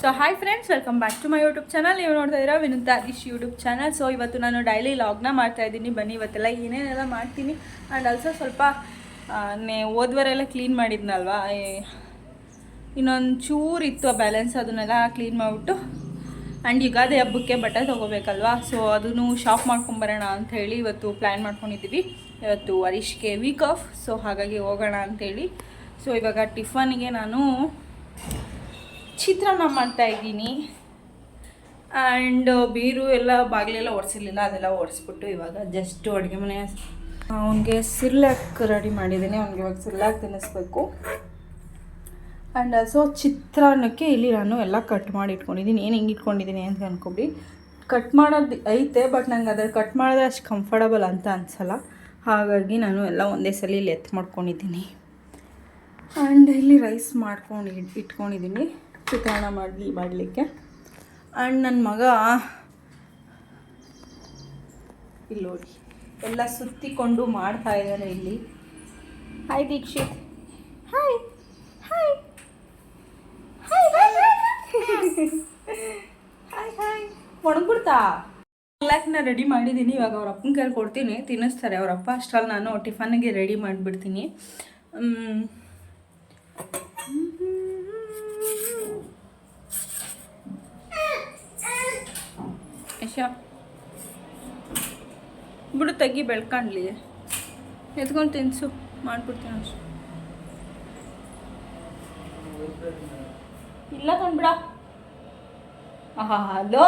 So hi friends, welcome back to my YouTube channel. ನೀವು ನೋಡ್ತಾ ಇದ್ದೀರಾ Vinutha dish YouTube channel. So ಇವತ್ತು ನಾನು ಡೈಲಿ ಲಾಗ್ನ ಮಾಡ್ತಾಯಿದ್ದೀನಿ. ಬನ್ನಿ ಇವತ್ತೆಲ್ಲ ಏನೇನೆಲ್ಲ ಮಾಡ್ತೀನಿ. ಆ್ಯಂಡ್ ಆಲ್ಸೋ ಸ್ವಲ್ಪ ಹೋದ್ವರೆಲ್ಲ ಕ್ಲೀನ್ ಮಾಡಿದ್ನಲ್ವಾ, ಇನ್ನೊಂದು ಚೂರು ಇತ್ತು ಬ್ಯಾಲೆನ್ಸ್, ಅದನ್ನೆಲ್ಲ ಕ್ಲೀನ್ ಮಾಡಿಬಿಟ್ಟು ಆ್ಯಂಡ್ ಯುಗಾದಿ ಹಬ್ಬಕ್ಕೆ ಬಟ್ಟೆ ತೊಗೋಬೇಕಲ್ವಾ, ಸೊ ಅದನ್ನು ಶಾಪ್ ಮಾಡ್ಕೊಂಬರೋಣ ಅಂಥೇಳಿ ಇವತ್ತು ಪ್ಲ್ಯಾನ್ ಮಾಡ್ಕೊಂಡಿದ್ದೀವಿ. ಇವತ್ತು ಹರೀಶ್ಗೆ ವೀಕ್ ಆಫ್, ಸೊ ಹಾಗಾಗಿ ಹೋಗೋಣ ಅಂಥೇಳಿ. ಸೊ ಇವಾಗ ಟಿಫನ್ಗೆ ನಾನು ಚಿತ್ರಾನ್ನ ಮಾಡ್ತಾಯಿದ್ದೀನಿ. ಆ್ಯಂಡ್ ಬೀರು ಎಲ್ಲ ಬಾಗಿಲೆಲ್ಲ ಒರೆಸಿರ್ಲಿಲ್ಲ, ಅದೆಲ್ಲ ಒರೆಸ್ಬಿಟ್ಟು ಇವಾಗ ಜಸ್ಟ್ ಅಡುಗೆ ಮನೆ ಅವನಿಗೆ ಸಿರ್ಲಾಕ್ ರೆಡಿ ಮಾಡಿದ್ದೀನಿ. ಅವ್ನಿಗೆ ಇವಾಗ ಸಿರ್ಲಾಕ್ ತಿನ್ನಿಸ್ಬೇಕು. ಆ್ಯಂಡ್ ಆಲ್ಸೋ ಚಿತ್ರಾನ್ನಕ್ಕೆ ಇಲ್ಲಿ ನಾನು ಎಲ್ಲ ಕಟ್ ಮಾಡಿ ಇಟ್ಕೊಂಡಿದ್ದೀನಿ. ಏನು ಹಿಂಗೆ ಇಟ್ಕೊಂಡಿದ್ದೀನಿ ಅಂತ ಅನ್ಕೊಬಿಡಿ. ಕಟ್ ಮಾಡೋದು ಐತೆ, ಬಟ್ ನಂಗೆ ಅದ್ರ ಕಟ್ ಮಾಡಿದ್ರೆ ಅಷ್ಟು ಕಂಫರ್ಟಬಲ್ ಅಂತ ಅನಿಸಲ್ಲ. ಹಾಗಾಗಿ ನಾನು ಎಲ್ಲ ಒಂದೇ ಸಲ ಇಲ್ಲಿ ಎತ್ತು ಮಾಡ್ಕೊಂಡಿದ್ದೀನಿ. ಆ್ಯಂಡ್ ಇಲ್ಲಿ ರೈಸ್ ಮಾಡ್ಕೊಂಡು ಇಟ್ಕೊಂಡಿದ್ದೀನಿ ಚಿತ್ರಾನ್ನ ಮಾಡಲಿಕ್ಕೆ. ಆ್ಯಂಡ್ ನನ್ನ ಮಗ ಇಲ್ಲಿ ನೋಡಿ ಎಲ್ಲ ಸುತ್ತಿಕೊಂಡು ಮಾಡ್ತಾ ಇದ್ದಾರೆ ಇಲ್ಲಿ. Hi Dixit, hi hi hi hi hi. ಒಣಗ್ಬಿಡ್ತಾ ಲ್ಯಾಕ್ನ ರೆಡಿ ಮಾಡಿದ್ದೀನಿ. ಇವಾಗ ಅವ್ರ ಅಪ್ಪನ ಕೈಲಿ ಕೊಡ್ತೀನಿ, ತಿನ್ನಿಸ್ತಾರೆ ಅವ್ರ ಅಪ್ಪ. ಅಷ್ಟರಲ್ಲಿ ನಾನು ಟಿಫನ್ಗೆ ರೆಡಿ ಮಾಡಿಬಿಡ್ತೀನಿ. ಬಿಡು, ತೆಗಿ, ಬೆಳ್ಕಾಣ್ಲಿ, ಎತ್ಕೊಂಡು ತಿನ್ಸು, ಮಾಡ್ಬಿಡ್ತೀನಿ ಅಷ್ಟು. ಇಲ್ಲ ಕಂಡ್ಬಿಡ. ಹಲೋ,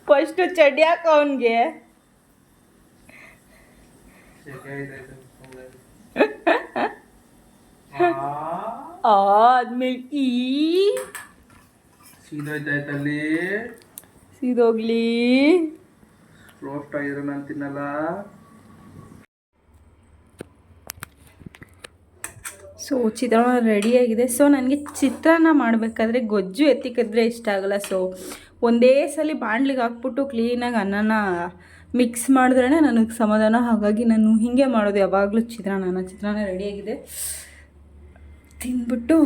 ಫಸ್ಟು ಚಡ್ಡಿ ಹಾಕ ಅವನಿಗೆ. ಆದ್ಮೇಲೆ ಸೀದೋಗ್ಲಿ ರೋಸ್ಟ್ ಆಗಿರೋ ನಾನು ತಿನ್ನಲ್ಲ. ಸೊ ಚಿತ್ರಾನ್ನ ರೆಡಿಯಾಗಿದೆ. ಸೊ ನನಗೆ ಚಿತ್ರಾನ್ನ ಮಾಡಬೇಕಾದ್ರೆ ಗೊಜ್ಜು ಎತ್ತಿಕಿದ್ರೆ ಇಷ್ಟ ಆಗಲ್ಲ. ಸೊ ಒಂದೇ ಸಲ ಬಾಣಲಿಗೆ ಹಾಕ್ಬಿಟ್ಟು ಕ್ಲೀನಾಗಿ ಅನ್ನನ ಮಿಕ್ಸ್ ಮಾಡಿದ್ರೇ ನನಗೆ ಸಮಾಧಾನ. ಹಾಗಾಗಿ ನಾನು ಹೀಗೆ ಮಾಡೋದು ಯಾವಾಗಲೂ. ಚಿತ್ರಾನ್ನ ರೆಡಿಯಾಗಿದೆ, ತಿಂದ್ಬಿಟ್ಟು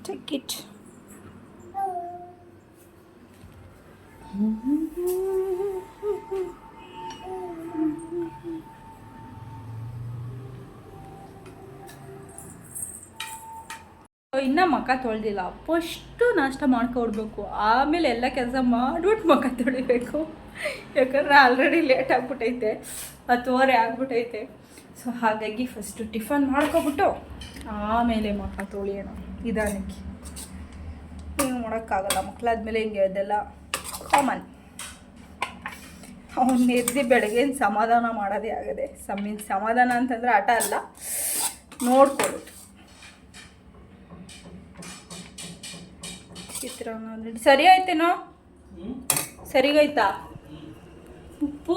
ಚೆಕ್ ಇಟ್. ಇನ್ನೂ ಮುಖ ತೊಳೆದಿಲ್ಲ. ಫಸ್ಟು ನಾಷ್ಟ ಮಾಡ್ಕೊಡ್ಬೇಕು, ಆಮೇಲೆ ಎಲ್ಲ ಕೆಲಸ ಮಾಡಿಬಿಟ್ಟು ಮುಖ ತೊಳಿಬೇಕು. ಯಾಕಂದರೆ ಆಲ್ರೆಡಿ ಲೇಟ್ ಆಗಿಬಿಟ್ಟೈತೆ, 10:15 ಆಗಿಬಿಟ್ಟೈತೆ. ಸೊ ಹಾಗಾಗಿ ಫಸ್ಟು ಟಿಫನ್ ಮಾಡ್ಕೊಬಿಟ್ಟು ಆಮೇಲೆ ಮುಖ ತೊಳೆಯೋಣ ನಿಧಾನಕ್ಕೆ. ಏನು ಮಾಡೋಕ್ಕಾಗಲ್ಲ, ಮಕ್ಕಳಾದ್ಮೇಲೆ ಹಿಂಗೆ ಅದೆಲ್ಲ ಕಾಮನ್. ಅವನ್ನ ಎದ್ದು ಬೆಳಗ್ಗೆ ಸಮಾಧಾನ ಮಾಡೋದೇ ಆಗದೆ. ಸಮಾಧಾನ ಅಂತಂದರೆ ಆಟ ಅಲ್ಲ, ನೋಡ್ಕೊಳ್ಳೋದು. ಚಿತ್ರಾನ್ನ ಸರಿ ಆಯ್ತೇನೋ? ಸರಿಗೈತಾ? ಉಪ್ಪು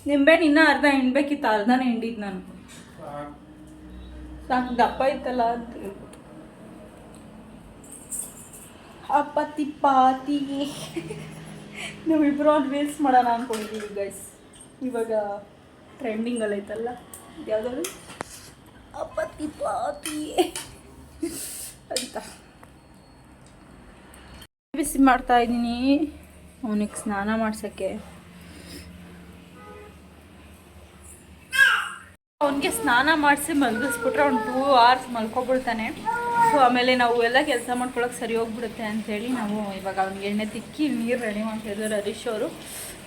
ನಿಂಬೆಹಣ್ಣು ಇನ್ನೂ ಅರ್ಧ ಹಿಂಡ್ಬೇಕಿತ್ತು, ಅರ್ಧನೇ ಹಿಂಡಿದ್ದು ನಾನು. ಸಾಕು, ದಪ್ಪ ಇತ್ತಲ್ಲ ಅಂತ ಹೇಳ್ಬಿಟ್ಟು. ಅಪ್ಪತ್ತಿ ನಾವಿಬ್ಬರು ಒಂದು ರೀಲ್ಸ್ ಮಾಡೋಣ ಅಂದ್ಕೊಂಡಿದ್ದೀವಿ ಗೈಸ್. ಇವಾಗ ಟ್ರೆಂಡಿಂಗಲ್ಲಿ ಐತಲ್ಲ ಯಾವುದಾದ್ರು ಅಪ್ಪತ್ತಿ ಅಂತ ಬಿಸಿ ಮಾಡ್ತಾಯಿದ್ದೀನಿ ಅವನಿಗೆ ಸ್ನಾನ ಮಾಡ್ಸೋಕ್ಕೆ. ಅವನಿಗೆ ಸ್ನಾನ ಮಾಡಿಸಿ ಮಲಗಿಸ್ಬಿಟ್ರೆ ಅವ್ನು 2 hours ಮಲ್ಕೊಬಿಡ್ತಾನೆ. ಸೊ ಆಮೇಲೆ ನಾವು ಎಲ್ಲ ಕೆಲಸ ಮಾಡ್ಕೊಳಕ್ಕೆ ಸರಿ ಹೋಗ್ಬಿಡುತ್ತೆ ಅಂಥೇಳಿ ನಾವು ಇವಾಗ ಅವ್ನಿಗೆ ಎಣ್ಣೆ ತಿಕ್ಕಿ ನೀರು ರೆಡಿ ಮಾಡ್ತಾಯಿದ್ದಾರೆ. ಹರೀಶ್ ಅವರು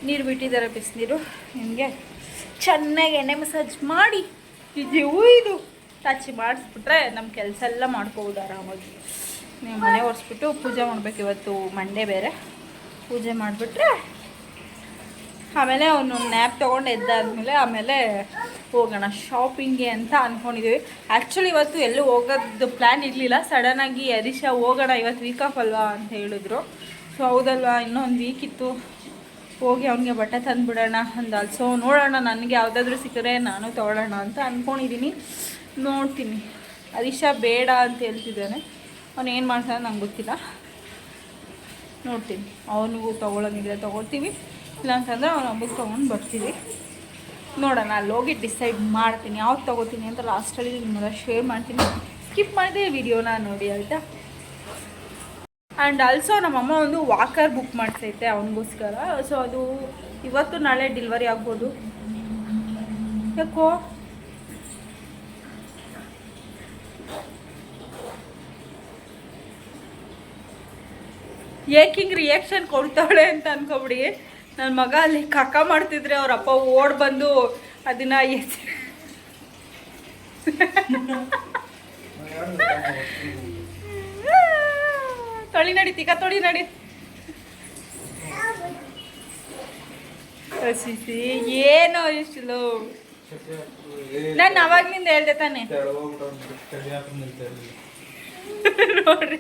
ನೀರು ಬಿಟ್ಟಿದ್ದಾರೆ, ಬಿಸಿನೀರು. ನಿಮಗೆ ಚೆನ್ನಾಗಿ ಎಣ್ಣೆ ಮಸಾಜ್ ಮಾಡಿ ಇದು ಟಚ್ ಮಾಡಿಸ್ಬಿಟ್ರೆ ನಮ್ಮ ಕೆಲಸ ಎಲ್ಲ ಮಾಡ್ಕೋಬೋದು ಆರಾಮಾಗಿ. ನೀವು ಮನೆ ಒರೆಸ್ಬಿಟ್ಟು ಪೂಜೆ ಮಾಡ್ಬೇಕು. ಇವತ್ತು ಮಂಡೇ ಬೇರೆ, ಪೂಜೆ ಮಾಡಿಬಿಟ್ರೆ ಆಮೇಲೆ ಅವನು ನ್ಯಾಪ್ ತೊಗೊಂಡು ಎದ್ದಾದ್ಮೇಲೆ ಆಮೇಲೆ ಹೋಗೋಣ ಶಾಪಿಂಗ್ಗೆ ಅಂತ ಅಂದ್ಕೊಂಡಿದ್ದೀವಿ. ಆ್ಯಕ್ಚುಲಿ ಇವತ್ತು ಎಲ್ಲೂ ಹೋಗೋದು ಪ್ಲ್ಯಾನ್ ಇರಲಿಲ್ಲ. ಸಡನ್ನಾಗಿ ಹರೀಶ ಹೋಗೋಣ ಇವತ್ತು ವೀಕ್ ಆಫ್ ಅಲ್ವಾ ಅಂತ ಹೇಳಿದ್ರು. ಸೊ ಹೌದಲ್ವಾ, ಇನ್ನೊಂದು ವೀಕ್ ಇತ್ತು, ಹೋಗಿ ಅವನಿಗೆ ಬಟ್ಟೆ ತಂದುಬಿಡೋಣ ಒಂದು ಆಲ್ಸೋ ನೋಡೋಣ, ನನಗೆ ಯಾವುದಾದ್ರೂ ಸಿಕ್ಕರೆ ನಾನು ತೊಗೊಳ್ಳೋಣ ಅಂತ ಅಂದ್ಕೊಂಡಿದ್ದೀನಿ. ನೋಡ್ತೀನಿ. ಹರೀಶ ಬೇಡ ಅಂತ ಹೇಳ್ತಿದ್ದಾನೆ, ಅವನು ಏನು ಮಾಡ್ತಾನೆ ನಂಗೆ ಗೊತ್ತಿಲ್ಲ. ನೋಡ್ತೀನಿ, ಅವನಿಗೂ ತೊಗೊಳೋಂಗಿದ್ರೆ ತೊಗೊಳ್ತೀವಿ, ಇಲ್ಲಾಂತಂದರೆ ಅವನ ಹಬ್ಬಕ್ಕೆ ತೊಗೊಂಡು ಬರ್ತೀವಿ. ನೋಡೋಣ, ಅಲ್ಲಿ ಹೋಗಿ ಡಿಸೈಡ್ ಮಾಡ್ತೀನಿ ಯಾವ್ದು ತೊಗೋತೀನಿ ಅಂತ. ಲಾಸ್ಟಲ್ಲಿ ನಿಮ್ಮೆಲ್ಲ ಶೇರ್ ಮಾಡ್ತೀನಿ, ಸ್ಕಿಪ್ ಮಾಡಿದೆ ವಿಡಿಯೋನ ನೋಡಿ ಆಯಿತಾ. ಆ್ಯಂಡ್ ಆಲ್ಸೋ ನಮ್ಮಮ್ಮ ಒಂದು ವಾಕರ್ ಬುಕ್ ಮಾಡ್ತೈತೆ ಅವನಿಗೋಸ್ಕರ. ಸೊ ಅದು ಇವತ್ತು ನಾಳೆ ಡೆಲಿವರಿ ಆಗ್ಬೋದು. ಯಾಕೋ ಏಕಿಂಗ್ ರಿಯಾಕ್ಷನ್ ಕೊಡ್ತಾಳೆ ಅಂತ ಅನ್ಕೊಬಿಡಿ. ನನ್ನ ಮಗ ಅಲ್ಲಿ ಕಕ್ಕ ಮಾಡ್ತಿದ್ರೆ ಅವರಪ್ಪ ಓಡ್ ಬಂದು ಅದನ್ನ ತೊಳಿ ನಡಿ ತಿಕ್ಕ ತೊಳಿ ನಡಿ. ಸಿಸಿ ಏನೋ ಇಷ್ಟು ನಾನು ಅವಾಗ್ಲಿಂದ ಹೇಳ್ದೆ ತಾನೆ ನೋಡ್ರಿ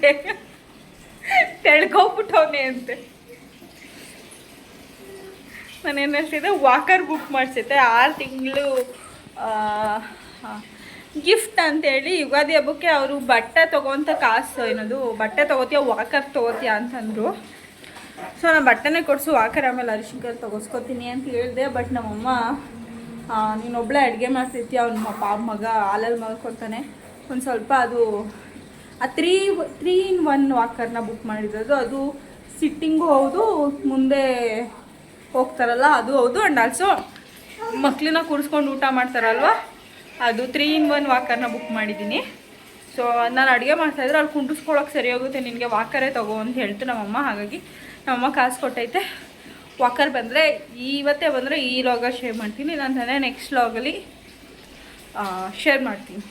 ತೆಳ್ಗೋಗ್ಬಿಟ್ಟವನೆ ಅಂತೆ. ನಾನೇನು ಹೇಳ್ತಿದ್ದೆ, ವಾಕರ್ ಬುಕ್ ಮಾಡಿಸೈತೆ 6 ತಿಂಗಳು ಗಿಫ್ಟ್ ಅಂತೇಳಿ. ಯುಗಾದಿ ಹಬ್ಬಕ್ಕೆ ಅವರು ಬಟ್ಟೆ ತೊಗೊತ ಕಾಸು ಏನದು ಬಟ್ಟೆ ತೊಗೋತೀಯ ವಾಕರ್ ತೊಗೋತೀಯ ಅಂತಂದರು. ಸೊ ನಾನು ಬಟ್ಟೆನೇ ಕೊಡಿಸು, ವಾಕರ್ ಆಮೇಲೆ ಅರಿಶಿನ್ಕಾಯಿ ತೊಗೊಸ್ಕೊತೀನಿ ಅಂತ ಹೇಳಿದೆ. ಬಟ್ ನಮ್ಮಮ್ಮ ನೀನೊಬ್ಬಳೇ ಅಡುಗೆ ಮಾಡ್ತಿರ್ತೀಯ, ಅವ್ನ ಮಗ ಹಾಲಲ್ಲಿ ಮಲ್ಕೊತಾನೆ, ಒಂದು ಸ್ವಲ್ಪ ಅದು ಆ 3 in 1 ವಾಕರ್ನ ಬುಕ್ ಮಾಡಿರೋದು. ಅದು ಸಿಟ್ಟಿಂಗು ಹೌದು, ಮುಂದೆ ಹೋಗ್ತಾರಲ್ಲ ಅದು ಹೌದು, ಆ್ಯಂಡ್ ಆಲ್ಸೋ ಮಕ್ಕಳನ್ನ ಕೂರಿಸ್ಕೊಂಡು ಊಟ ಮಾಡ್ತಾರಲ್ವ ಅದು 3 in 1 ವಾಕರ್ನ ಬುಕ್ ಮಾಡಿದ್ದೀನಿ. ಸೊ ನಾನು ಅಡುಗೆ ಮಾಡ್ತಾಯಿದ್ರೆ ಅಲ್ಲಿ ಕುಂಡಿಸ್ಕೊಳಕ್ಕೆ ಸರಿ ಹೋಗುತ್ತೆ, ನಿನಗೆ ವಾಕರೇ ತಗೋ ಅಂತ ಹೇಳ್ತು ನಮ್ಮಮ್ಮ. ಹಾಗಾಗಿ ನಮ್ಮಮ್ಮ ಕಾಸು ಕೊಟ್ಟೈತೆ. ವಾಕರ್ ಬಂದರೆ ಇವತ್ತೇ ಬಂದರೆ ಈ ಲಾಗ ಶೇರ್ ಮಾಡ್ತೀನಿ, ಇಲ್ಲಾಂತಂದರೆ ನೆಕ್ಸ್ಟ್ ಲಾಗಲ್ಲಿ ಶೇರ್ ಮಾಡ್ತೀನಿ.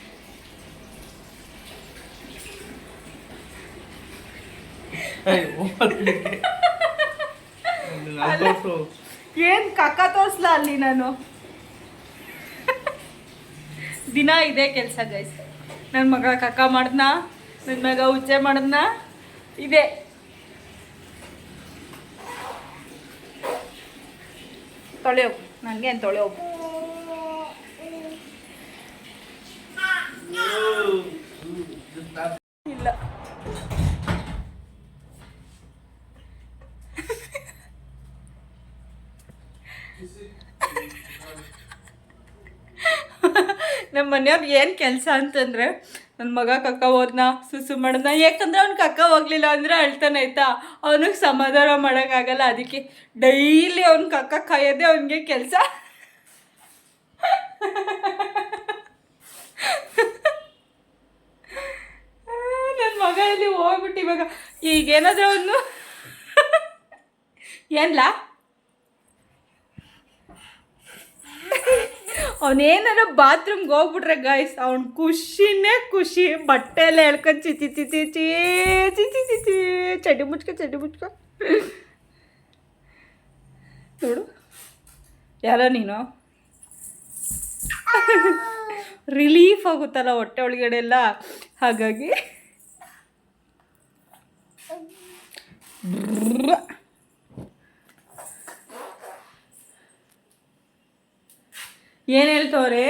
ಏನ್ ಕಕ್ಕ ತೋರ್ಸ್ಲ ಅಲ್ಲಿ ನಾನು ದಿನ ಇದೇ ಕೆಲಸ ಗೈಸ್. ನನ್ನ ಮಗ ಕಕ್ಕ ಮಾಡ್ದನ, ನನ್ನ ಮಗ ಉಚ್ಚೆ ಮಾಡ್ದನ, ಇದೆ. ತೊಳೆಯೋಗು ನನಗೆ ಏನು ತೊಳೆಯೋಗು. ಇಲ್ಲ ನಮ್ಮ ಮನೆಯವ್ರಿಗೆ ಏನು ಕೆಲಸ ಅಂತಂದರೆ, ನನ್ನ ಮಗ ಕಕ್ಕ ಹೋದ್ನ ಸುಸು ಮಾಡ್ದ, ಯಾಕಂದ್ರೆ ಅವ್ನು ಕಕ್ಕ ಹೋಗ್ಲಿಲ್ಲ ಅಂದರೆ ಅಳ್ತಾನೆ ಆಯ್ತಾ, ಅವನಿಗೆ ಸಮಾಧಾನ ಮಾಡೋಕ್ಕಾಗಲ್ಲ. ಅದಕ್ಕೆ ಡೈಲಿ ಅವ್ನು ಕಕ್ಕ ಕಾಯೋದೇ ಅವನಿಗೆ ಕೆಲಸ. ನನ್ನ ಮಗ ಇಲ್ಲಿ ಹೋಗ್ಬಿಟ್ಟು ಇವಾಗ ಈಗೇನಾದರೂ ಅವನು ಏನ್ಲ ಅವನೇನಾರ ಬಾತ್ರೂಮ್ಗೆ ಹೋಗ್ಬಿಟ್ರೆ ಗಾಯ್ಸ್ ಅವ್ನು ಖುಷಿನೇ ಖುಷಿ. ಬಟ್ಟೆ ಎಲ್ಲ ಹೇಳ್ಕೊಂಡು ಚಿಚಿ ಚಿಚಿ ಚೀ ಚಿಚಿ ಚಿಚಿ ಚಡ್ಡಿ ಮುಚ್ಕೊ ನೋಡು. ಯಾರೋ ನೀನು ರಿಲೀಫ್ ಆಗುತ್ತಲ್ಲ ಹೊಟ್ಟೆ ಒಳಗಡೆ ಎಲ್ಲ, ಹಾಗಾಗಿ ಏನು ಹೇಳ್ತವ್ರೆ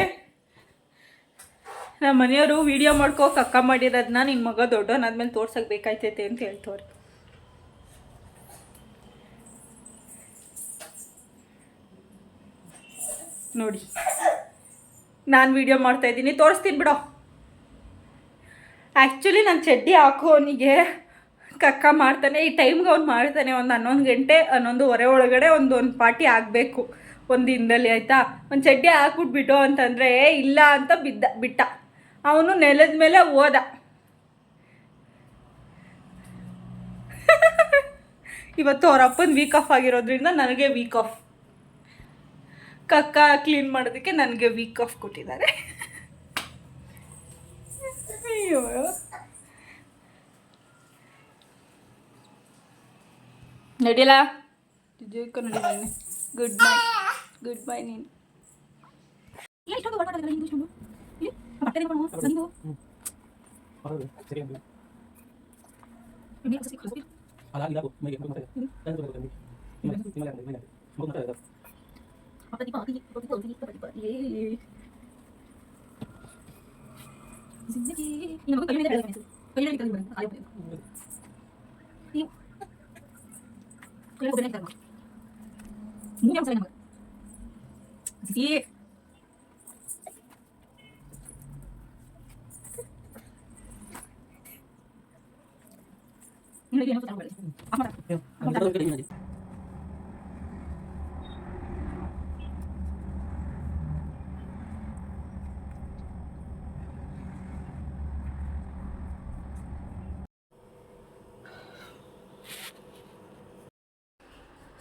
ನಮ್ಮ ಮನೆಯವರು, ವಿಡಿಯೋ ಮಾಡ್ಕೋ ಕಕ್ಕ ಮಾಡಿರೋದನ್ನ ನಿನ್ನ ಮಗ ದೊಡ್ಡವನಾದ್ಮೇಲೆ ತೋರ್ಸಕ್ಕೆ ಬೇಕಾಯ್ತೈತೆ ಅಂತ ಹೇಳ್ತವ್ರೆ. ನೋಡಿ ನಾನು ವಿಡಿಯೋ ಮಾಡ್ತಾಯಿದ್ದೀನಿ, ತೋರಿಸ್ತೀನಿ ಬಿಡೋ. ಆ್ಯಕ್ಚುಲಿ ನಾನು ಚಡ್ಡಿ ಹಾಕೋನಿಗೆ ಕಕ್ಕ ಮಾಡ್ತಾನೆ, ಈ ಟೈಮ್ಗೆ ಅವ್ನು ಮಾಡ್ತಾನೆ. ಒಂದು 11 ಗಂಟೆ 11:15 ಒಳಗಡೆ ಒಂದು ಪಾರ್ಟಿ ಆಗಬೇಕು ಒಂದು ದಿನದಲ್ಲಿ ಆಯಿತಾ. ಒಂದು ಚಡ್ಡಿ ಹಾಕ್ಬಿಟ್ಬಿಟ್ಟು ಅಂತಂದರೆ ಇಲ್ಲ ಅಂತ ಬಿಟ್ಟ. ಅವನು ನೆಲದ ಮೇಲೆ ಹೋದ. ಇವತ್ತು ಅವ್ರ ಅಪ್ಪನ ವೀಕ್ ಆಫ್ ಆಗಿರೋದ್ರಿಂದ ನನಗೆ ವೀಕ್ ಆಫ್. ಕಕ್ಕ ಕ್ಲೀನ್ ಮಾಡೋದಕ್ಕೆ ನನಗೆ ವೀಕ್ ಆಫ್ ಕೊಟ್ಟಿದ್ದಾರೆ. ಅಯ್ಯೋ ನಡಿಯಲ್ಲ ನಡಿ. ಗುಡ್ ಬೈ ನೀನು.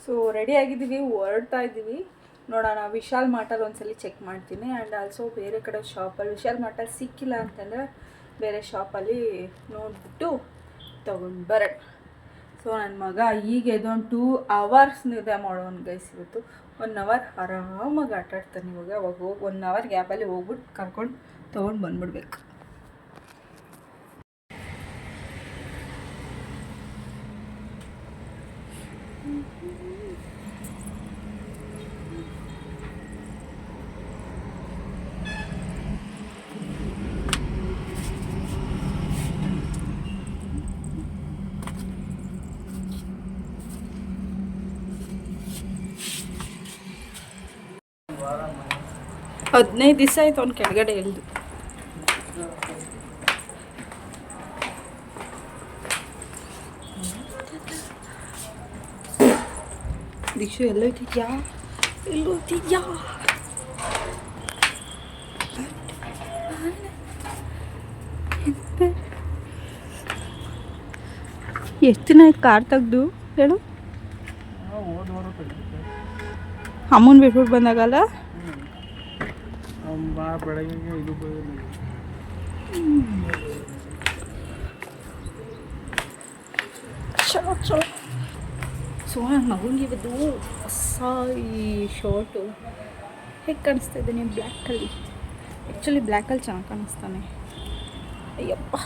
ಸೊ ರೆಡಿ ಆಗಿದ್ದೀವಿ, ಹೊರಡ್ತಾ ಇದ್ದೀವಿ. ನೋಡೋಣ, ವಿಶಾಲ್ ಮಾರ್ಟಲ್ಲಿ ಒಂದ್ಸಲಿ ಚೆಕ್ ಮಾಡ್ತೀನಿ. ಆ್ಯಂಡ್ ಆಲ್ಸೋ ಬೇರೆ ಕಡೆ ಶಾಪಲ್ಲಿ ವಿಶಾಲ್ ಮಾರ್ಟಲ್ಲಿ ಸಿಕ್ಕಿಲ್ಲ ಅಂತಂದರೆ ಬೇರೆ ಶಾಪಲ್ಲಿ ನೋಡಿಬಿಟ್ಟು ತೊಗೊಂಡು ಬರೋಣ. ಸೊ ನನ್ನ ಮಗ ಈಗ ಇದೊಂದು 2 hours ನಿದ್ದೆ ಮಾಡೋನು ಗೈಸ್. ಇವತ್ತು 1 hour ಆರಾಮಾಗಿ ಆಟಾಡ್ತಾನೆ. ಇವಾಗ ಹೋಗಿ 1 hour ಗ್ಯಾಪಲ್ಲಿ ಹೋಗ್ಬಿಟ್ಟು ಕರ್ಕೊಂಡು ತೊಗೊಂಡು ಬಂದ್ಬಿಡ್ಬೇಕು. ಹದಿನೈದು ದಿವಸ ಆಯ್ತು ಅವ್ನು ಕೆಳಗಡೆ ಇಳಿದು. ದೀಕ್ಷು ಎಲ್ಲೋಯ್ತಿದ್ಯಾ? ಎಲ್ಲೋಯ್ತಿದ್ಯಾ? ಎಷ್ಟು ದಿನ ಆಯ್ತು ಕಾರ್ ತೆಗ್ದು ಹೇಳು? ಅಮ್ಮನ ಬಿಟ್ಬಿಟ್ಟು ಬಂದಾಗಲ್ಲ ಬೆಳಗ್ಗೆ ಇದು ಸೊ ನನ್ನ ಮಗನಿಗೆ ಇವತ್ತು ಹೊಸ ಈ ಶರ್ಟು ಹೇಗೆ ಕಾಣಿಸ್ತಾ ಇದ್ದೀನಿ ಬ್ಲ್ಯಾಕಲ್ಲಿ. ಆ್ಯಕ್ಚುಲಿ ಬ್ಲ್ಯಾಕಲ್ಲಿ ಚೆನ್ನಾಗಿ ಕಾಣಿಸ್ತಾನೆ. ಅಯ್ಯಪ್ಪ,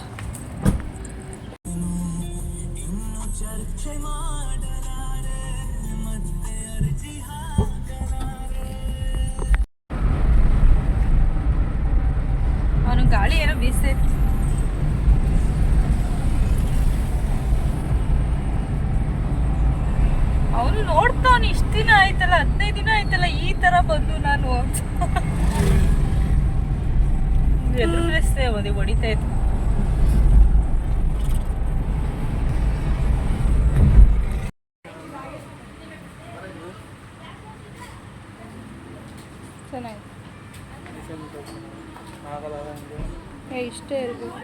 ಅವನು ಗಾಳಿ ಏನೋ ಬೀಸ್ತೈತೆ. ಅವನು ನೋಡ್ತಾವನು. ಇಷ್ಟು ದಿನ ಆಯ್ತಲ್ಲ, 15 ದಿನ ಆಯ್ತಲ್ಲ ಈ ಥರ ಬಂದು ನಾನು ಎದುರಿಸ್ತೇ ಹೊಡಿತಾ ಇತ್ತು. ಚೆನ್ನಾಗಿ ಇಷ್ಟೇ ಇರಬೇಕು.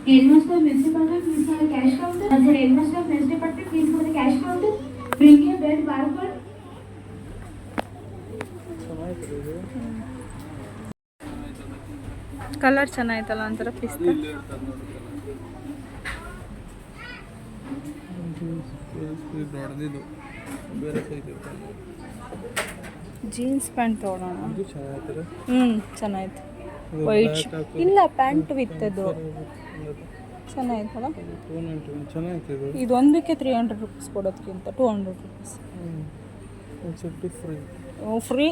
Headmaster of Municipal Department, please go to the cash counter. I said, Headmaster of Municipal Department, please go to the cash counter. Bring your bed backward. Colour ಚೆನ್ನಾಯ್ತಲ್ಲ, ಒಂಥರ ಪಿಸ್ತಾ. ಜೀನ್ಸ್ ಪ್ಯಾಂಟ್ ತೊಗೊಳೋಣ. ಚೆನ್ನಾಯ್ತು. ವೈಟ್ ಇಲ್ಲ, ಪ್ಯಾಂಟ್ ವಿತ್ತದು ಚೆನ್ನಾಯ್ತಲ್ಲ. ಇದೊಂದಕ್ಕೆ 300 rupees ಕೊಡೋದಕ್ಕಿಂತ 200 rupees ಫ್ರೀ.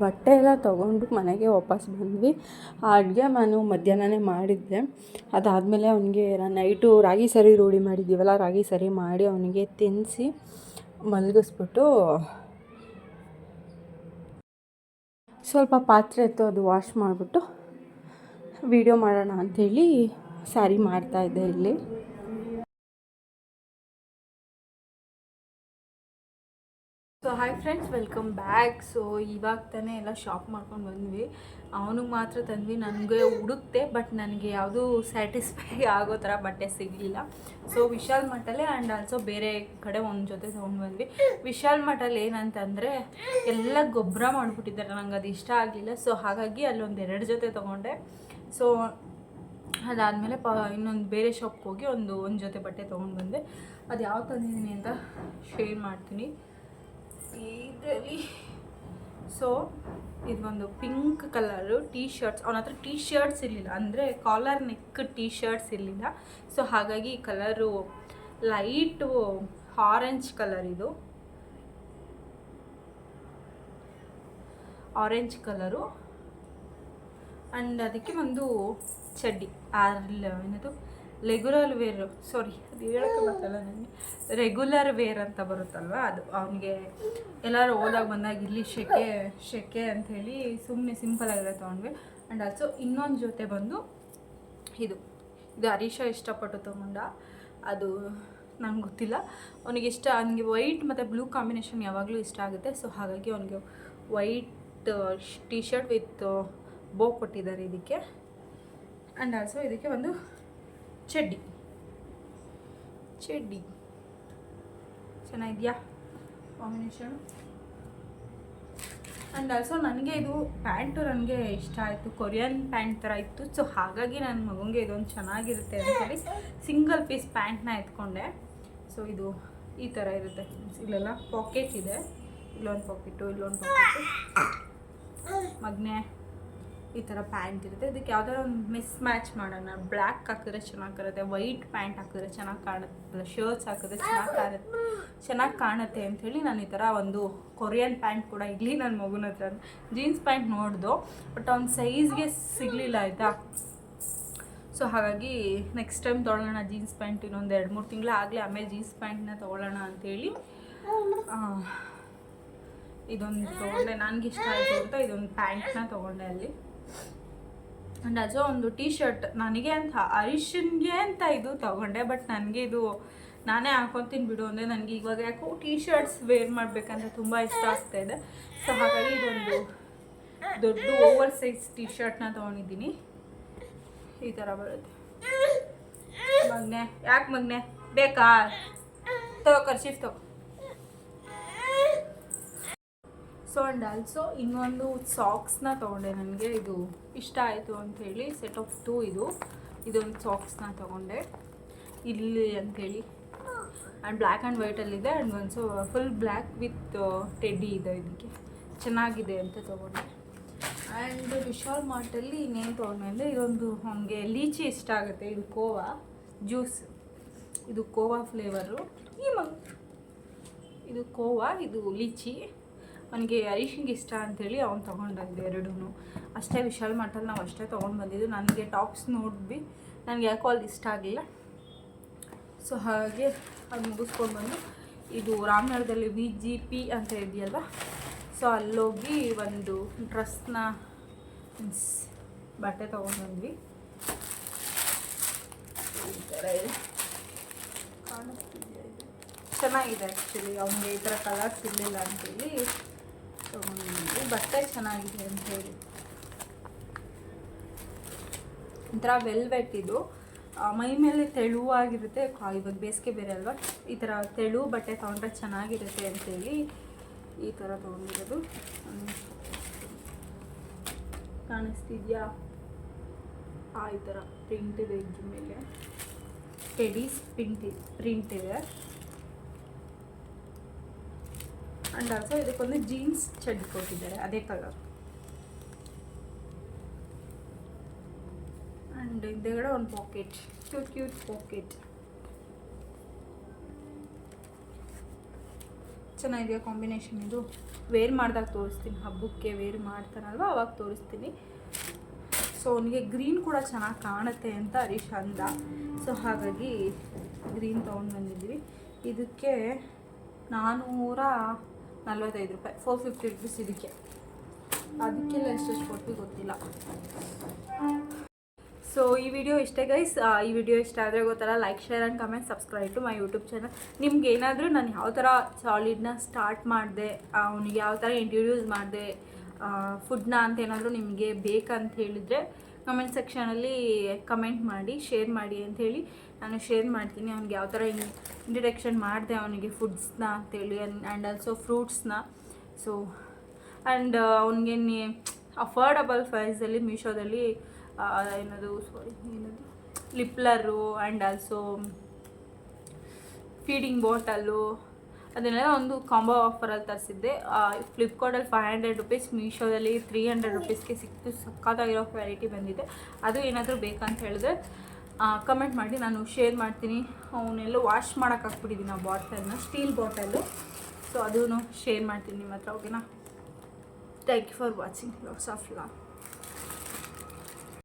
ಬಟ್ಟೆ ಎಲ್ಲ ತೊಗೊಂಡು ಮನೆಗೆ ವಾಪಸ್ ಬಂದ್ವಿ. ಆ ಅಡುಗೆ ನಾನು ಮಧ್ಯಾಹ್ನನೇ ಮಾಡಿದ್ದೆ. ಅದಾದಮೇಲೆ ಅವನಿಗೆ ನೈಟು ರಾಗಿ ಸರಿ ರೂಢಿ ಮಾಡಿದ್ದೀವಲ್ಲ, ರಾಗಿ ಸರಿ ಮಾಡಿ ಅವನಿಗೆ ತಿನ್ನಿಸಿ ಮಲಗಿಸ್ಬಿಟ್ಟು ಸ್ವಲ್ಪ ಪಾತ್ರೆ ಇತ್ತು, ಅದು ವಾಶ್ ಮಾಡಿಬಿಟ್ಟು ವಿಡಿಯೋ ಮಾಡೋಣ ಅಂಥೇಳಿ ಸ್ಯಾರಿ ಮಾಡ್ತಾಯಿದ್ದೆ ಇಲ್ಲಿ. So hi friends, welcome back. So ಇವಾಗ ತಾನೇ ಎಲ್ಲ ಶಾಪ್ ಮಾಡ್ಕೊಂಡು ಬಂದ್ವಿ. ಅವನಿಗೆ ಮಾತ್ರ ತಂದ್ವಿ, ನನಗೆ ಹುಡುಕ್ತೆ, ಬಟ್ ನನಗೆ ಯಾವುದೂ ಸ್ಯಾಟಿಸ್ಫೈ ಆಗೋ ಥರ ಬಟ್ಟೆ ಸಿಗಲಿಲ್ಲ. ಸೊ ವಿಶಾಲ್ ಮಠಲ್ಲೇ ಆ್ಯಂಡ್ ಆಲ್ಸೋ ಬೇರೆ ಕಡೆ ಒಂದು ಜೊತೆ ತೊಗೊಂಡು ಬಂದ್ವಿ. ವಿಶಾಲ್ ಮಠಲ್ಲಿ ಏನಂತಂದರೆ ಎಲ್ಲ ಗೊಬ್ಬರ ಮಾಡಿಬಿಟ್ಟಿದ್ದಾರೆ, ನಂಗೆ ಅದು ಇಷ್ಟ ಆಗಲಿಲ್ಲ. ಸೊ ಹಾಗಾಗಿ ಅಲ್ಲೊಂದು 2 ಜೊತೆ ತೊಗೊಂಡೆ. ಸೊ ಅದಾದಮೇಲೆ ಇನ್ನೊಂದು ಬೇರೆ ಶಾಪ್ಗೆ ಹೋಗಿ ಒಂದು ಜೊತೆ ಬಟ್ಟೆ ತೊಗೊಂಡು ಬಂದೆ. ಅದು ಯಾವ ತಂದಿದ್ದೀನಿ ಅಂತ ಶೇರ್ ಮಾಡ್ತೀನಿ. ಇದರಲ್ಲಿ ಸೊ ಇದೊಂದು ಪಿಂಕ್ ಕಲರು ಟೀ ಶರ್ಟ್ಸ್, ಅವನ ಹತ್ರ ಟೀ ಶರ್ಟ್ಸ್ ಇರಲಿಲ್ಲ, ಅಂದರೆ ಕಾಲರ್ ನೆಕ್ ಟೀ ಶರ್ಟ್ಸ್ ಇರಲಿಲ್ಲ. ಸೊ ಹಾಗಾಗಿ ಈ ಕಲರು ಲೈಟು ಆರೆಂಜ್ ಕಲರ್, ಇದು ಆರೆಂಜ್ ಕಲರು. ಆ್ಯಂಡ್ ಅದಕ್ಕೆ ಒಂದು ಚಡ್ಡಿ ಏನದು ರೆಗ್ಯುಲರ್ ವೇರ್, ಸಾರಿ ಅದು ಹೇಳೋಕ್ಕೆ ಬರ್ತಲ್ಲ ನನಗೆ, ರೆಗ್ಯುಲರ್ ವೇರ್ ಅಂತ ಬರುತ್ತಲ್ವ ಅದು. ಅವನಿಗೆ ಎಲ್ಲರೂ ಹೋದಾಗ ಬಂದಾಗ ಇಲ್ಲಿ ಶೆಕೆ ಅಂಥೇಳಿ ಸುಮ್ಮನೆ ಸಿಂಪಲಾಗಿರೋ ತೊಗೊಂಡ್ವಿ. ಆ್ಯಂಡ್ ಆಲ್ಸೋ ಇನ್ನೊಂದು ಜೊತೆ ಬಂದು ಇದು ಹರೀಶ ಇಷ್ಟಪಟ್ಟು ತೊಗೊಂಡ, ಅದು ನಂಗೆ ಗೊತ್ತಿಲ್ಲ, ಅವನಿಗೆ ಇಷ್ಟ. ಅವನಿಗೆ ವೈಟ್ ಮತ್ತು ಬ್ಲೂ ಕಾಂಬಿನೇಷನ್ ಯಾವಾಗಲೂ ಇಷ್ಟ ಆಗುತ್ತೆ. ಸೊ ಹಾಗಾಗಿ ಅವನಿಗೆ ವೈಟ್ ಟೀ ಶರ್ಟ್ ವಿತ್ ಬೋ ಕೊಟ್ಟಿದ್ದಾರೆ ಇದಕ್ಕೆ. ಆ್ಯಂಡ್ ಆಲ್ಸೋ ಇದಕ್ಕೆ ಒಂದು ಚಡ್ಡಿ ಚೆನ್ನಾಗಿದೆಯಾ ಕಾಂಬಿನೇಷನ್. ಆ್ಯಂಡ್ ಆಲ್ಸೋ ನನಗೆ ಇದು ಪ್ಯಾಂಟು ನನಗೆ ಇಷ್ಟ ಆಯಿತು, ಕೊರಿಯನ್ ಪ್ಯಾಂಟ್ ಥರ ಇತ್ತು. ಸೊ ಹಾಗಾಗಿ ನನ್ನ ಮಗನಿಗೆ ಇದೊಂದು ಚೆನ್ನಾಗಿರುತ್ತೆ ಅಂತೇಳಿ ಸಿಂಗಲ್ ಪೀಸ್ ಪ್ಯಾಂಟ್ನ ಎತ್ಕೊಂಡೆ. ಸೊ ಇದು ಈ ಥರ ಇರುತ್ತೆ, ಇಲ್ಲೆಲ್ಲ ಪಾಕೆಟ್ ಇದೆ, ಇಲ್ಲೊಂದು ಪಾಕೆಟು, ಇಲ್ಲೊಂದು ಪಾಕೆಟು, ಮಗ್ನೆ ಈ ಥರ ಪ್ಯಾಂಟ್ ಇರುತ್ತೆ. ಇದಕ್ಕೆ ಯಾವ್ದಾರ ಒಂದು ಮಿಸ್ ಮ್ಯಾಚ್ ಮಾಡೋಣ, ಬ್ಲ್ಯಾಕ್ ಹಾಕಿದ್ರೆ ಚೆನ್ನಾಗಿ ಕಾಣುತ್ತೆ, ವೈಟ್ ಪ್ಯಾಂಟ್ ಹಾಕಿದ್ರೆ ಚೆನ್ನಾಗಿ ಕಾಣುತ್ತೆ, ಶರ್ಟ್ಸ್ ಹಾಕಿದ್ರೆ ಚೆನ್ನಾಗಿ ಕಾಣುತ್ತೆ ಅಂಥೇಳಿ ನಾನು ಈ ಥರ ಒಂದು ಕೊರಿಯನ್ ಪ್ಯಾಂಟ್ ಕೂಡ ಇರಲಿ ನನ್ನ ಮಗುನ ಹತ್ರ. ಜೀನ್ಸ್ ಪ್ಯಾಂಟ್ ನೋಡ್ದು, ಬಟ್ ಅವ್ನ ಸೈಜ್ಗೆ ಸಿಗಲಿಲ್ಲ ಆಯಿತಾ. ಸೊ ಹಾಗಾಗಿ ನೆಕ್ಸ್ಟ್ ಟೈಮ್ ತೊಗೊಳ್ಳೋಣ ಜೀನ್ಸ್ ಪ್ಯಾಂಟ್, ಇನ್ನೊಂದು 2-3 ತಿಂಗಳು ಆಗಲಿ, ಆಮೇಲೆ ಜೀನ್ಸ್ ಪ್ಯಾಂಟ್ನ ತೊಗೊಳ್ಳೋಣ ಅಂಥೇಳಿ ಇದೊಂದು ತೊಗೊಂಡೆ. ನನಗೆ ಇಷ್ಟ ಆಯಿತು ಅಂತ ಇದೊಂದು ಪ್ಯಾಂಟ್ನ ತೊಗೊಂಡೆ ಅಲ್ಲಿ. ಆ್ಯಂಡ್ ಆಲ್ಸೋ ಒಂದು ಟೀ ಶರ್ಟ್ ನನಗೆ ಅಂತ, ಹರೀಶನ್ಗೆ ಅಂತ ಇದು ತೊಗೊಂಡೆ, ಬಟ್ ನನಗೆ ಇದು ನಾನೇ ಹಾಕೊತೀನಿ ಬಿಡು ಅಂದರೆ ನನಗೆ ಇವಾಗ ಯಾಕೋ ಟೀ ಶರ್ಟ್ಸ್ ವೇರ್ ಮಾಡಬೇಕಂತ ತುಂಬ ಇಷ್ಟ ಆಗ್ತಾಯಿದೆ. ಸೊ ಹಾಗಾಗಿ ಇದೊಂದು ದೊಡ್ಡ ಓವರ್ ಸೈಜ್ ಟೀ ಶರ್ಟ್ನ ತೊಗೊಂಡಿದ್ದೀನಿ. ಈ ಥರ ಬರುತ್ತೆ. ಮಗ್ನೆ ಯಾಕೆ ಮಗ್ನೆ ಬೇಕಾ ತಗೋ, ಕರ್ಚೀಫ್ ತಗೋ. ಸೊ ಆ್ಯಂಡ್ ಆಲ್ಸೋ ಇನ್ನೊಂದು ಸಾಕ್ಸ್ನ ತೊಗೊಂಡೆ, ನನಗೆ ಇದು ಇಷ್ಟ ಆಯಿತು ಅಂಥೇಳಿ ಸೆಟ್ ಆಫ್ 2 ಇದೊಂದು ಸಾಕ್ಸ್ನ ತೊಗೊಂಡೆ ಇಲ್ಲಿ ಅಂಥೇಳಿ. ಆ್ಯಂಡ್ ಬ್ಲ್ಯಾಕ್ ಆ್ಯಂಡ್ ವೈಟಲ್ಲಿದೆ, ಆ್ಯಂಡ್ ಒಂದು ಫುಲ್ ಬ್ಲ್ಯಾಕ್ ವಿತ್ ಟೆಡ್ಡಿ ಇದೆ, ಇದಕ್ಕೆ ಚೆನ್ನಾಗಿದೆ ಅಂತ ತೊಗೊಂಡೆ. ಆ್ಯಂಡ್ ವಿಶಾಲ್ ಮಾರ್ಟಲ್ಲಿ ಇನ್ನೇನು ತೊಗೊಂಡೆ ಅಂದರೆ ಇದೊಂದು ಅವನಿಗೆ ಲೀಚಿ ಇಷ್ಟ ಆಗುತ್ತೆ, ಇದು ಕೋವಾ ಜ್ಯೂಸ್, ಇದು ಕೋವಾ ಫ್ಲೇವರು, ಇದು ಕೋವಾ, ಇದು ಲೀಚಿ. ಅವನಿಗೆ ಹರೀಶಿಗೆ ಇಷ್ಟ ಅಂಥೇಳಿ ಅವ್ನು ತೊಗೊಂಡಿದ್ದೆ ಎರಡೂ ಅಷ್ಟೇ. ವಿಶಾಲ್ ಮಾರ್ಟಲ್ಲಿ ನಾವು ಅಷ್ಟೇ ತೊಗೊಂಡು ಬಂದಿದ್ದು. ನನಗೆ ಟಾಪ್ಸ್ ನೋಡಿದ್ವಿ, ನನಗೆ ಯಾಕೋ ಅಲ್ಲಿ ಇಷ್ಟ ಆಗಲಿಲ್ಲ. ಸೊ ಹಾಗೆ ಅದು ಮುಗಿಸ್ಕೊಂಡು ಬಂದು ಇದು ರಾಮನಗರದಲ್ಲಿ VGP ಅಂತ ಇದೆಯಲ್ವ, ಸೊ ಅಲ್ಲೋಗಿ ಒಂದು ಡ್ರೆಸ್ನ ಬಟ್ಟೆ ತೊಗೊಂಡು ಬಂದ್ವಿ. ಈ ಥರ ಇದೆ, ಕಾಣಿಸ್ತಿದೆಯಾ? ಇದು ಚೆನ್ನಾಗಿದೆ ಆ್ಯಕ್ಚುಲಿ, ಅವನಿಗೆ ಈ ಥರ ಕಲರ್ಸ್ ಇರಲಿಲ್ಲ ಅಂತೇಳಿ ತೊಗೊಂಡಿದ್ವಿ. ಬಟ್ಟೆ ಚೆನ್ನಾಗಿದೆ ಅಂಥೇಳಿ, ಒಂಥರ ವೆಲ್ವೆಟ್, ಇದು ಮೈ ಮೇಲೆ ತೆಳುವಾಗಿರುತ್ತೆ. ಇವಾಗ ಬೇಸಿಗೆ ಬೇರೆ ಅಲ್ವಾ, ಈ ಥರ ತೆಳು ಬಟ್ಟೆ ತೊಗೊಂಡ್ರೆ ಚೆನ್ನಾಗಿರುತ್ತೆ ಅಂಥೇಳಿ ಈ ಥರ ತೊಗೊಂಡಿರೋದು. ಕಾಣಿಸ್ತಿದೆಯಾ? ಈ ಥರ ಪ್ರಿಂಟ್ ಇದೆ, ಇದ್ರ ಮೇಲೆ ಟೆಡೀಸ್ ಪ್ರಿಂಟ್ ಇದೆ. ಆ್ಯಂಡ್ ಆಲ್ಸೋ ಇದಕ್ಕೊಂದು ಜೀನ್ಸ್ ಚಡ್ಡಿ ಕೊಟ್ಟಿದ್ದಾರೆ, ಅದೇ ಕಲರ್. ಆ್ಯಂಡ್ ಹಿಂದೆಗಡೆ ಒಂದು ಪಾಕೆಟ್, ಕ್ಯೂಟ್ ಪಾಕೆಟ್. ಚೆನ್ನಾಗಿದೆಯಾ ಕಾಂಬಿನೇಷನ್? ಇದು ವೇರ್ ಮಾಡಿದಾಗ ತೋರಿಸ್ತೀನಿ, ಹಬ್ಬಕ್ಕೆ ವೇರ್ ಮಾಡ್ತಾರಲ್ವ ಅವಾಗ ತೋರಿಸ್ತೀನಿ. ಸೊ ಅವನಿಗೆ ಗ್ರೀನ್ ಕೂಡ ಚೆನ್ನಾಗಿ ಕಾಣುತ್ತೆ ಅಂತ ಹರೀಶ್ ಅಂದ. ಸೊ ಹಾಗಾಗಿ ಗ್ರೀನ್ ತೊಗೊಂಡು ಬಂದಿದ್ವಿ. ಇದಕ್ಕೆ 445 ರೂಪಾಯಿ, 450 ರುಪೀಸ್ ಇದಕ್ಕೆ. ಅದಕ್ಕೆಲ್ಲ ಎಷ್ಟು ಕೊಟ್ಟು ಗೊತ್ತಿಲ್ಲ. ಸೊ ಈ ವಿಡಿಯೋ ಇಷ್ಟೇ ಗೈಸ್. ಈ ವಿಡಿಯೋ ಇಷ್ಟ ಆದರೆ ಗೊತ್ತಲ್ಲ, like, share and comment, subscribe to my YouTube channel. ನಿಮ್ಗೆ ಏನಾದರೂ ನಾನು ಯಾವ ಥರ ಸಾಲಿಡ್ನ ಸ್ಟಾರ್ಟ್ ಮಾಡಿದೆ, ಅವನಿಗೆ ಯಾವ ಥರ ಇಂಟ್ರೊಡ್ಯೂಸ್ ಮಾಡಿದೆ ಫುಡ್ನ ಅಂತ ಏನಾದರೂ ನಿಮಗೆ ಬೇಕಂತ ಹೇಳಿದರೆ ಕಮೆಂಟ್ ಸೆಕ್ಷನಲ್ಲಿ ಕಮೆಂಟ್ ಮಾಡಿ, ಶೇರ್ ಮಾಡಿ ಅಂಥೇಳಿ ನಾನು ಶೇರ್ ಮಾಡ್ತೀನಿ. ಅವ್ನಿಗೆ ಯಾವ ಥರ ಇಂಟ್ರಡಕ್ಷನ್ ಮಾಡಿದೆ ಅವನಿಗೆ ಫುಡ್ಸ್ನ ಅಂತೇಳಿ, ಆ್ಯಂಡ್ ಆಲ್ಸೋ ಫ್ರೂಟ್ಸ್ನ. ಸೊ ಆ್ಯಂಡ್ ಅವನಿಗೆ ಅಫೋರ್ಡಬಲ್ ಪ್ರೈಸಲ್ಲಿ ಮೀಶೋದಲ್ಲಿ ಏನದು ಲಿಪ್ಲರು ಆ್ಯಂಡ್ ಆಲ್ಸೋ ಫೀಡಿಂಗ್ ಬಾಟಲು ಅದನ್ನೆಲ್ಲ ಒಂದು ಕಾಂಬೋ ಆಫರಲ್ಲಿ ತರಿಸಿದ್ದೆ. ಫ್ಲಿಪ್ಕಾರ್ಟಲ್ಲಿ 500 ರುಪೀಸ್, ಮೀಶೋದಲ್ಲಿ 300 ರುಪೀಸ್ಗೆ ಸಿಕ್ತು. ಸಕ್ಕತ್ತಾಗಿರೋ ಕ್ವಾಲಿಟಿ ಬಂದಿದೆ. ಅದು ಏನಾದರೂ ಬೇಕಂತ ಹೇಳಿದ್ರೆ ಕಮೆಂಟ್ ಮಾಡಿ, ನಾನು ಶೇರ್ ಮಾಡ್ತೀನಿ. ಅವನ್ನೆಲ್ಲ ವಾಶ್ ಮಾಡೋಕೆ ಹಾಕ್ಬಿಟ್ಟಿದ್ದೀನಿ ಆ ಬಾಟಲ್ನ, ಸ್ಟೀಲ್ ಬಾಟಲು. ಸೊ ಅದೂ ಶೇರ್ ಮಾಡ್ತೀನಿ ನಿಮ್ಮ ಹತ್ರ, ಓಕೆನಾ? Thank you for watching. Lots of love.